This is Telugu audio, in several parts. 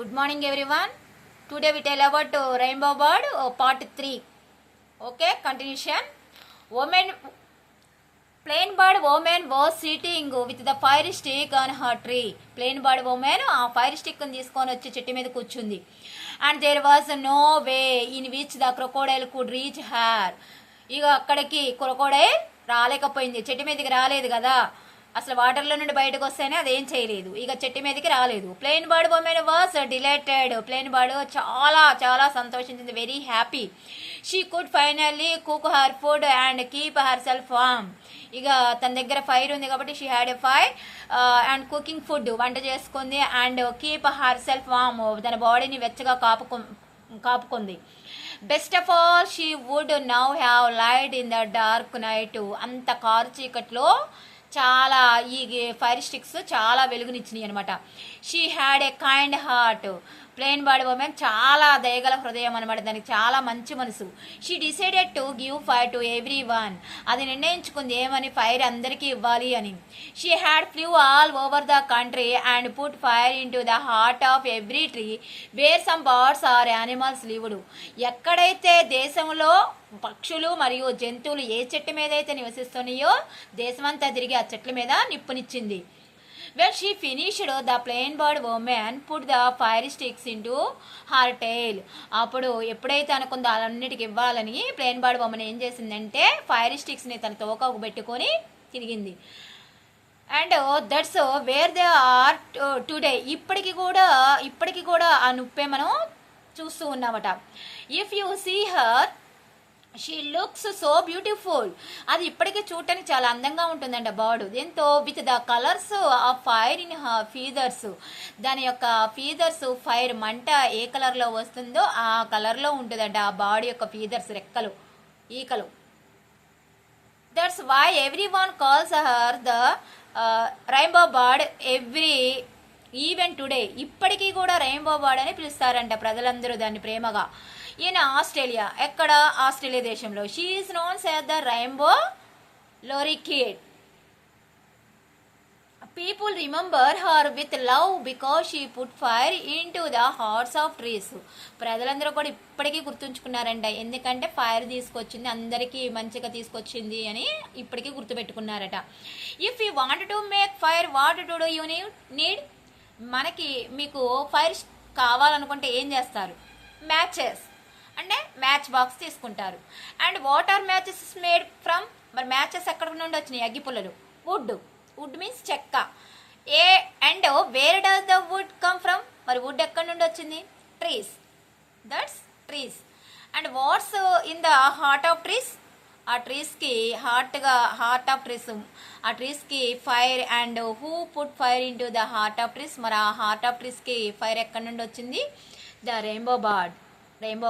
Good morning everyone. Today we tell about rainbow bird part 3. Okay, continuation. Woman, plain bird woman was sitting with the fire stick on her tree. Plain bird woman ఆ ఫైర్ స్టిక్ ని తీసుకొని వచ్చి చెట్టు మీద కూర్చుంది. And there was no way in which the crocodile could reach her. ఇక అక్కడికి క్రొకోడైల్ రాలేకపోయింది, చెట్టు మీదకి రాలేదు కదా, అసలు వాటర్లో నుండి బయటకు వస్తేనే అదేం చేయలేదు, ఇక చెట్టు మీదకి రాలేదు. Plain bird woman was delighted. Plain bird చాలా చాలా సంతోషించింది, very happy. She could finally cook her food and keep herself warm. ఇక తన దగ్గర ఫైర్ ఉంది కాబట్టి she had a fire and cooking food, వంట చేసుకుంది, and keep herself warm, తన బాడీని వెచ్చగా కాపుకుంది. Best of all she would now have light in the dark night. అంత కారు చీకట్లో చాలా ఈ ఫైర్ స్టిక్స్ చాలా వెలుగునిచ్చినాయి అనమాట. She had a kind heart. Plain bird women చాలా దయగల హృదయం అనమాట, దానికి చాలా మంచి మనసు. She decided to give fire to everyone. అది నిర్ణయించుకుంది ఏమని, ఫైర్ అందరికీ ఇవ్వాలి అని. She had flew all over the country and put fire into the heart of every tree where some birds or animals lived. ఎక్కడైతే దేశంలో పక్షులు మరియు జంతువులు ఏ చెట్టు మీద అయితే నివసిస్తున్నాయో దేశమంతా తిరిగి ఆ చెట్ల మీద నిప్పునిచ్చింది. When she finished, the plain bird woman put the fire sticks into her tail. అప్పుడు ఎప్పుడైతే అనుకుందో అన్నిటికి ఇవ్వాలని ప్లెయిన్ బర్డ్ ఉమెన్ ఏం చేసిందంటే ఫైర్ స్టిక్స్ని తన తోకకు పెట్టుకొని తిరిగింది. And that's where they are today. ఇప్పటికి కూడా ఆ నుప్పే మనం చూస్తూ ఉన్నామట. If you see her she looks so beautiful. అది ఇప్పటికీ చూడటానికి చాలా అందంగా ఉంటుందంట బర్డ్. దీంతో with the colours of fire in feathers, దాని యొక్క ఫీదర్స్ ఫైర్ మంట ఏ కలర్లో వస్తుందో ఆ కలర్లో ఉంటుందంట ఆ బర్డ్ యొక్క ఫీదర్స్, రెక్కలు, ఈకలు. That's why everyone calls her the rainbow bird even today. ఇప్పటికీ కూడా రెయిన్బో బర్డ్ అని పిలుస్తారంట ప్రజలందరూ దాన్ని ప్రేమగా. ఈయన ఆస్ట్రేలియా, ఎక్కడ, ఆస్ట్రేలియా దేశంలో. She is known as the rainbow lorikeet. People remember her with love because she put fire into the hearts of trees. ప్రజలందరూ కూడా ఇప్పటికీ గుర్తుంచుకున్నారంట, ఎందుకంటే ఫైర్ తీసుకొచ్చింది, అందరికీ మంచిగా తీసుకొచ్చింది అని ఇప్పటికీ గుర్తుపెట్టుకున్నారట. If you want to make fire what to do you need. మీకు ఫైర్ కావాలనుకుంటే ఏం చేస్తారు, మ్యాచెస్ అంటే మ్యాచ్ బాక్స్ తీసుకుంటారు. And what are matches made from. మరి మ్యాచెస్ ఎక్కడ నుండి వచ్చినాయి, అగ్గిపుల్లలు. వుడ్ మీన్స్ చెక్క. And where does the wood come from. మరి వుడ్ ఎక్కడి నుండి వచ్చింది, trees. That's trees. And what's in the heart of trees. ఆ ట్రీస్కి హార్ట్ ఆఫ్ ట్రీస్, ఆ ట్రీస్కి fire. And who put fire into the heart of trees. మరి ఆ హార్ట్ ఆఫ్ ట్రీస్కి ఫైర్ ఎక్కడి నుండి వచ్చింది, ద రెయిన్బో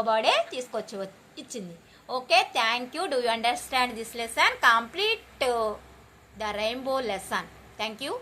బర్డే తీసుకొచ్చి ఇచ్చింది. Okay, thank you. Do you understand this lesson? Complete the rainbow lesson. Thank you.